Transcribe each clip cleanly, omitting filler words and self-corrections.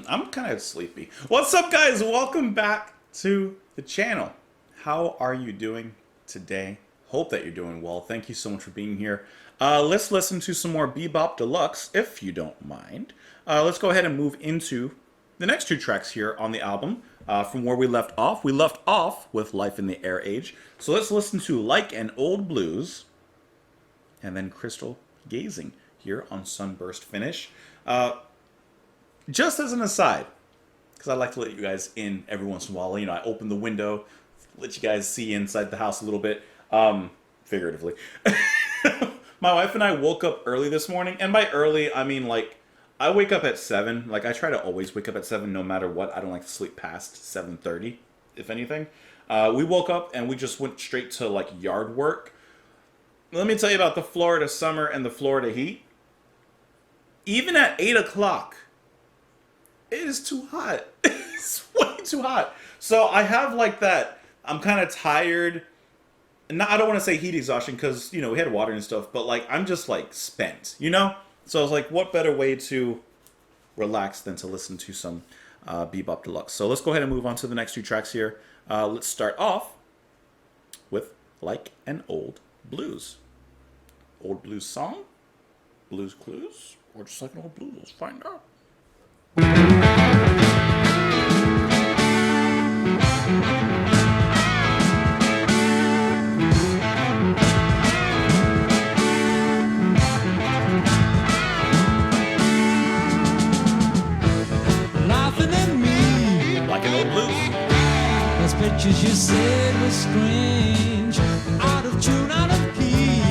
I'm kind of sleepy. What's up, guys? Welcome back to the channel. How are you doing today? Hope that you're doing well. Thank you so much for being here. Let's listen to some more Be-Bop Deluxe, if you don't mind. Let's go ahead and move into the next two tracks here on the album. From where we left off. We left off with Life in the Air Age. So let's listen to Like an Old Blues and then Crystal Gazing here on Sunburst Finish. Just as an aside, because I like to let you guys in every once in a while. You know, I open the window, let you guys see inside the house a little bit, figuratively. My wife and I woke up early this morning, and by early, I mean, like, I wake up at 7. Like, I try to always wake up at 7 no matter what. I don't like to sleep past 7:30, if anything. We woke up, and we just went straight to, like, yard work. Let me tell you about the Florida summer and the Florida heat. Even at 8 o'clock, it is too hot. It's way too hot. So I have like that, I'm kind of tired. Not, I don't want to say heat exhaustion because, you know, we had water and stuff, but like I'm just like spent, you know? So I was like, what better way to relax than to listen to some Be-Bop Deluxe. So let's go ahead and move on to the next two tracks here. Let's start off with Like an Old Blues. Old blues song? Blues clues? Or just like an old blues? Let's find out. Laughing at me Like an Old Blues. those pictures you said were strange, out of tune, out of key.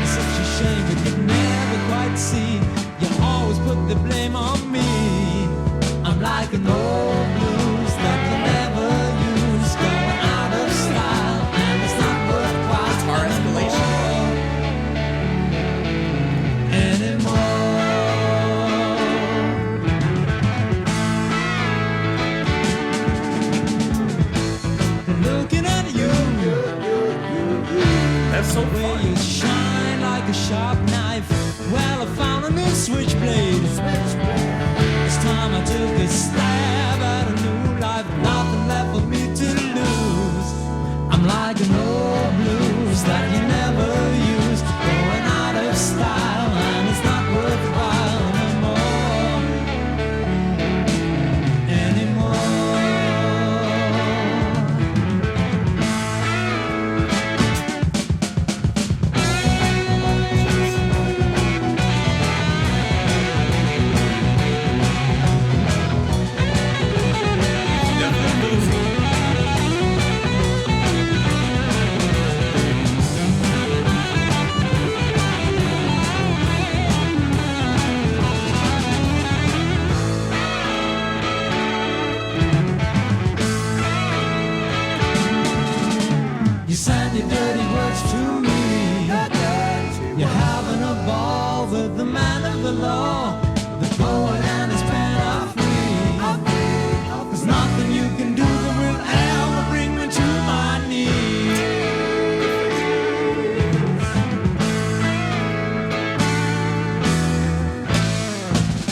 It's such a shame we could never quite see. You always put the blame on me. I'm like an old blues that you never use, going out of style, and it's not worthwhile Guitar escalation. anymore. Looking at you, That's so where fun. you shine like a sharp knife. Well, I found a new switchblade. This time I took a stab at a new life. Nothing left for me to lose. I'm like an old blues that you never used, going out of style, and it's not worthwhile anymore. Definitely bluesy. You send your dirty words to me. You're having a ball with the man of the law. The poet and his pen are free. There's nothing you can do that will ever bring me to my knees.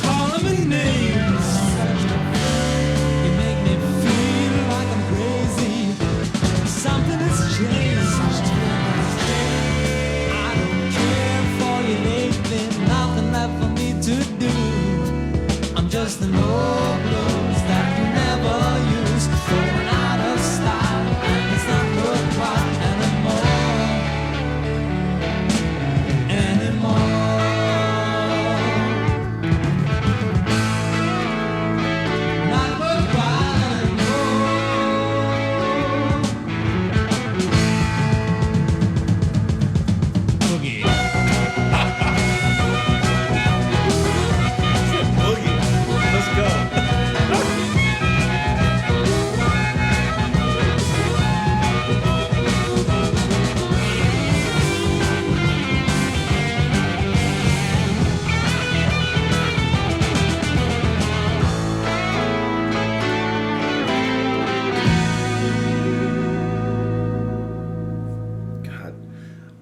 Calling me names, you make me feel like I'm crazy. Something has changed. I don't care for you lately. Nothing left for me to do. I'm just an old blues that you never use, going out of style, and it's not worthwhile anymore. Not worthwhile anymore. Boogie. Boogie. Let's go.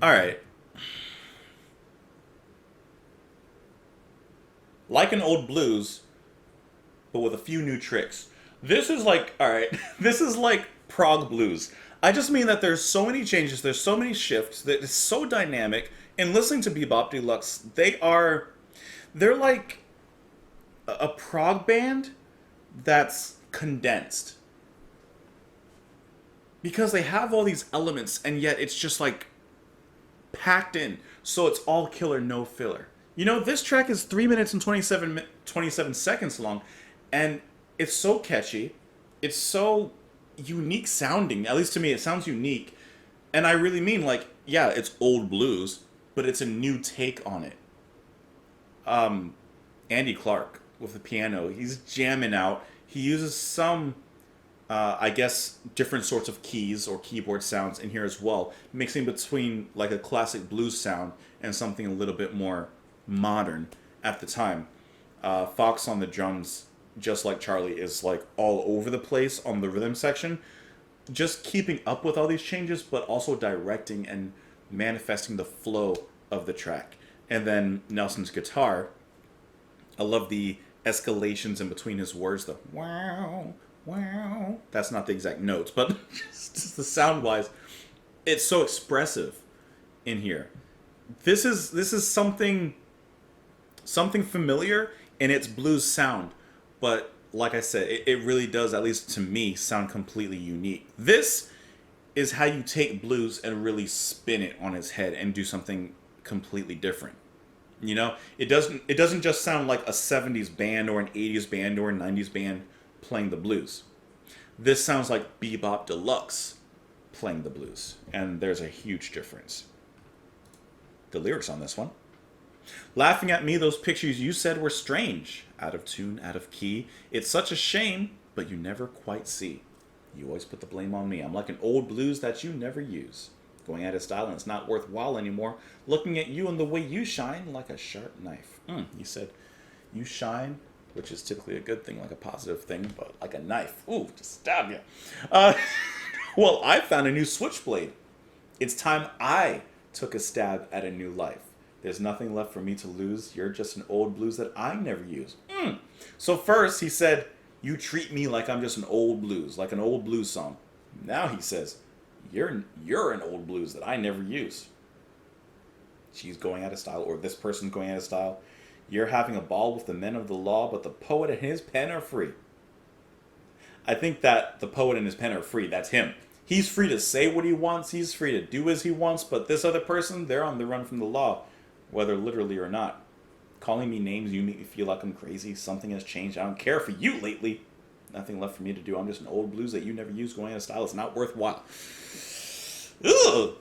All right. Like an old blues, but with a few new tricks. This is like, all right, this is like prog blues. I just mean that there's so many changes, there's so many shifts, that it's so dynamic. And listening to Be-Bop Deluxe, they're like a prog band that's condensed. Because they have all these elements, and yet it's just like packed in. So it's all killer, no filler. You know, this track is 3 minutes and 27 seconds long, and it's so catchy. It's so unique sounding. At least to me, it sounds unique. And I really mean, like, yeah, it's old blues, but it's a new take on it. Andy Clark with the piano, he's jamming out. He uses some, I guess, different sorts of keys or keyboard sounds in here as well, mixing between like a classic blues sound and something a little bit more modern at the time. Fox on the drums, just like Charlie, is like all over the place on the rhythm section, just keeping up with all these changes, but also directing and manifesting the flow of the track. And then Nelson's guitar, I love the escalations in between his words, the wow, wow. That's not the exact notes, but just the sound wise, it's so expressive in here. This is something familiar in its blues sound, but like I said, it really does, at least to me, sound completely unique. This is how you take blues and really spin it on its head and do something completely different. You know, it doesn't just sound like a 70s band or an 80s band or a 90s band playing the blues. This sounds like Be-Bop Deluxe playing the blues, and there's a huge difference. The lyrics on this one: laughing at me, those pictures you said were strange, out of tune, out of key. It's such a shame, but you never quite see. You always put the blame on me. I'm like an old blues that you never use. Going out of style and it's not worthwhile anymore. Looking at you and the way you shine like a sharp knife. You said you shine, which is typically a good thing, like a positive thing, but like a knife. Ooh, just stab you. Well, I found a new switchblade. It's time I took a stab at a new life. There's nothing left for me to lose. You're just an old blues that I never use. So first he said, you treat me like I'm just an old blues, like an old blues song. Now he says, you're an old blues that I never use. She's going out of style, or this person's going out of style. You're having a ball with the men of the law, but the poet and his pen are free. I think that the poet and his pen are free. That's him. He's free to say what he wants. He's free to do as he wants. But this other person, they're on the run from the law, whether literally or not. Calling me names, you make me feel like I'm crazy. Something has changed. I don't care for you lately. Nothing left for me to do. I'm just an old blues that you never use. Going out of style. It's not worthwhile. Ugh.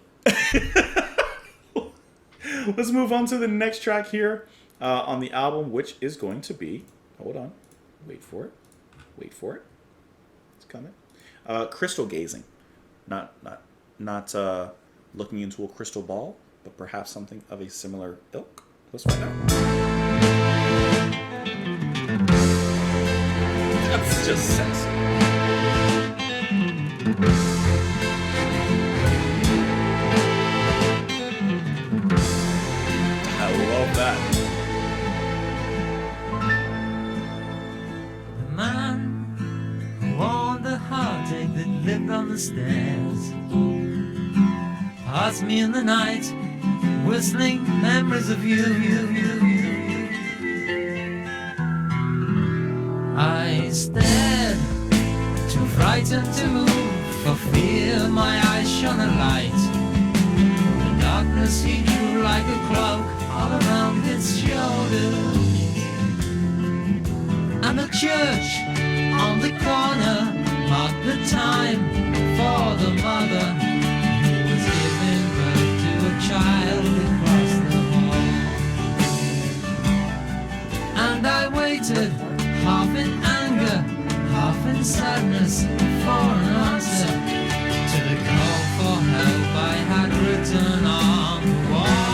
Let's move on to the next track here on the album, which is going to be, hold on, wait for it, it's coming. Crystal gazing, not looking into a crystal ball, but perhaps something of a similar ilk. Let's find out. That's just sexy. I love that. The man who wore the heartache that lived on the stairs passed me in the night, whistling memories of you. I stared, too frightened to move, for fear my eyes shone a light. The darkness he drew like a cloak all around his shoulders. And the church on the corner marked the time for the mother who was giving birth to a child across the hall. And I waited, half in anger, half in sadness, for an answer to the call for help I had written on the wall.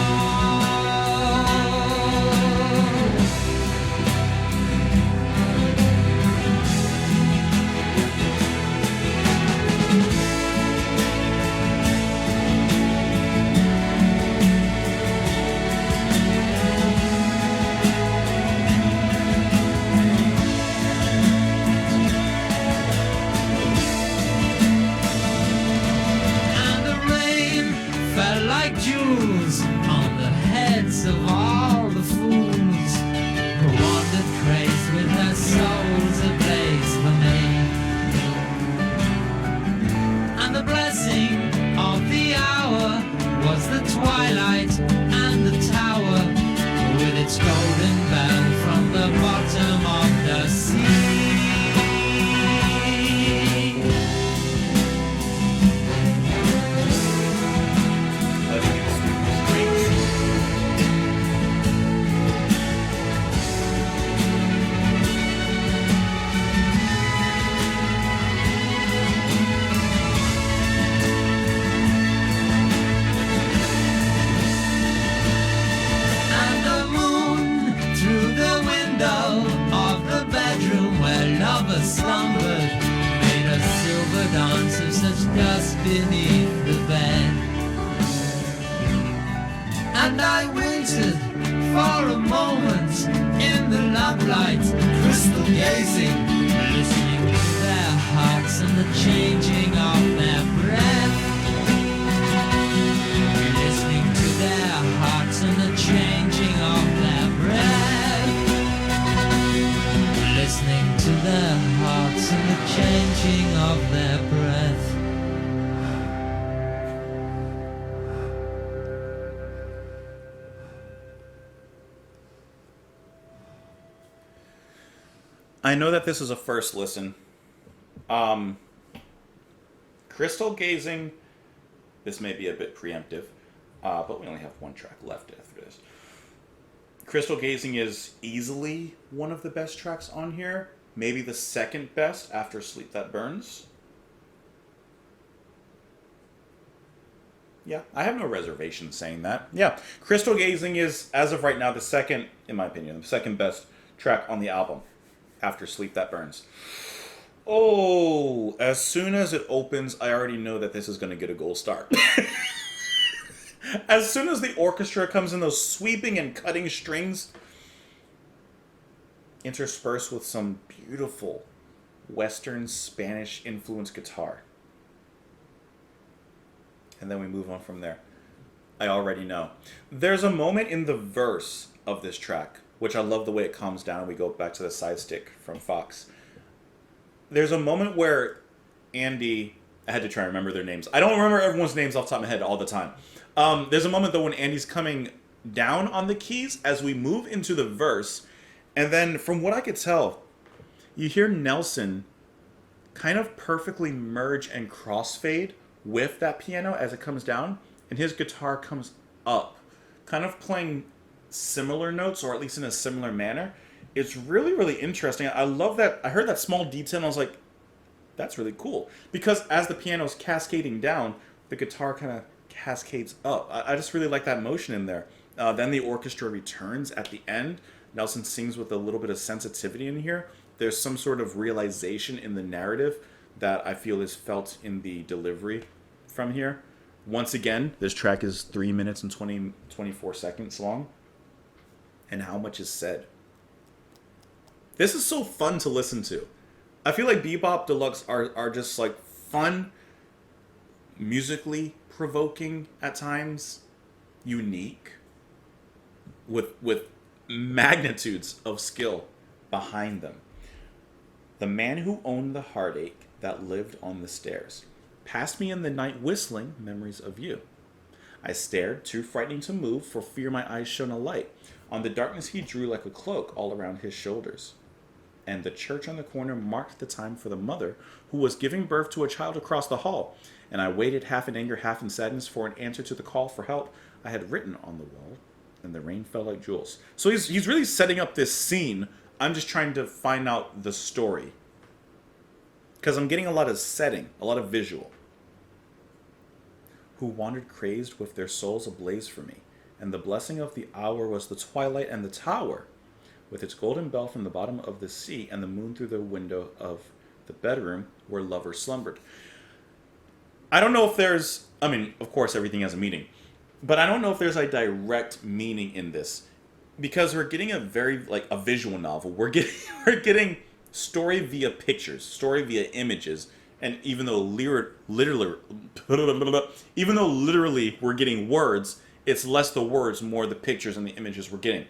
like jewels on the heads of all the fools who wandered crazed with their souls ablaze for me. And the blessing of the hour was the twilight and the tower with its golden bell from the bottom of the sea. Slumbered, made a silver dance of such dust beneath the bed. And I waited for a moment in the lamplight, crystal gazing, listening to their hearts and the changing of their breath. Listening to their hearts and the changing of their breath. Listening to their hearts and the changing of their breath. I know that this is a first listen. Crystal Gazing, this may be a bit preemptive, but we only have one track left after this. Crystal Gazing is easily one of the best tracks on here. Maybe the second best after Sleep That Burns. Yeah, I have no reservation saying that. Yeah, Crystal Gazing is, as of right now, the second, in my opinion, the second best track on the album after Sleep That Burns. Oh, as soon as it opens, I already know that this is going to get a gold star. As soon as the orchestra comes in, those sweeping and cutting strings, interspersed with some beautiful Western Spanish influenced guitar. And then we move on from there. I already know. There's a moment in the verse of this track, which I love the way it calms down and we go back to the side stick from Fox. There's a moment where Andy, I had to try and remember their names. I don't remember everyone's names off the top of my head all the time. There's a moment, though, when Andy's coming down on the keys as we move into the verse. And then, from what I could tell, you hear Nelson kind of perfectly merge and crossfade with that piano as it comes down. And his guitar comes up, kind of playing similar notes, or at least in a similar manner. It's really, really interesting. I love that. I heard that small detail and I was like, that's really cool. Because as the piano's cascading down, the guitar kind of cascades up. I just really like that motion in there. Then the orchestra returns at the end. Nelson sings with a little bit of sensitivity in here. There's some sort of realization in the narrative that I feel is felt in the delivery from here. Once again, this track is 3 minutes and 24 seconds long. And how much is said? This is so fun to listen to. I feel like Be-Bop Deluxe are just like fun, musically provoking at times, unique, with magnitudes of skill behind them. The man who owned the heartache that lived on the stairs passed me in the night whistling memories of you. I stared, too frightening to move, for fear my eyes shone a light. On the darkness he drew like a cloak all around his shoulders. And the church on the corner marked the time for the mother who was giving birth to a child across the hall. And I waited, half in anger, half in sadness, for an answer to the call for help I had written on the wall, and the rain fell like jewels. So he's really setting up this scene. I'm just trying to find out the story. Because I'm getting a lot of setting, a lot of visual. Who wandered crazed with their souls ablaze for me, and the blessing of the hour was the twilight and the tower, with its golden bell from the bottom of the sea, and the moon through the window of the bedroom where lovers slumbered. I don't know if there's, I mean, of course everything has a meaning, but I don't know if there's a direct meaning in this, because we're getting a very, like, a visual novel. We're getting story via pictures, story via images, And even though literally we're getting words, it's less the words, more the pictures and the images we're getting.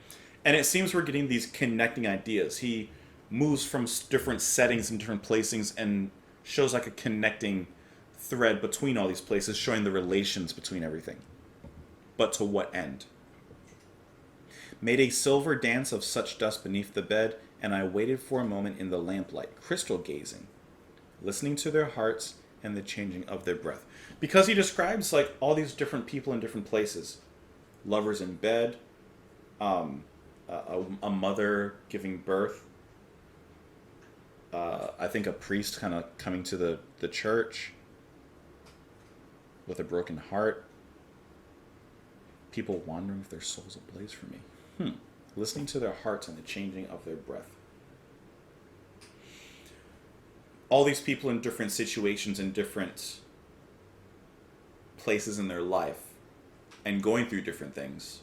And it seems we're getting these connecting ideas. He moves from different settings and different placings and shows like a connecting thread between all these places, showing the relations between everything. But to what end? Made a silver dance of such dust beneath the bed, and I waited for a moment in the lamplight, crystal gazing, listening to their hearts and the changing of their breath. Because he describes like all these different people in different places. Lovers in bed, a mother giving birth, I think a priest kind of coming to the church with a broken heart, people wondering if their soul's ablaze for me. Listening to their hearts and the changing of their breath. All these people in different situations in different places in their life and going through different things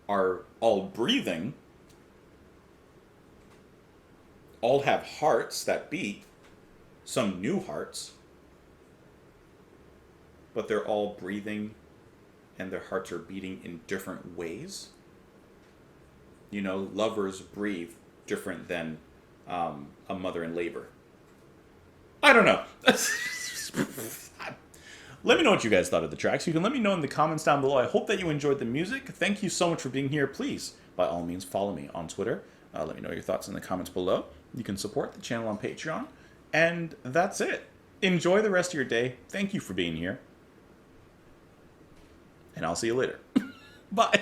are all breathing, all have hearts that beat, some new hearts, but they're all breathing and their hearts are beating in different ways. You know, lovers breathe different than a mother in labor. I don't know. Let me know what you guys thought of the tracks. You can let me know in the comments down below. I hope that you enjoyed the music. Thank you so much for being here. Please, by all means, follow me on Twitter. Let me know your thoughts in the comments below. You can support the channel on Patreon. And that's it. Enjoy the rest of your day. Thank you for being here. And I'll see you later. Bye.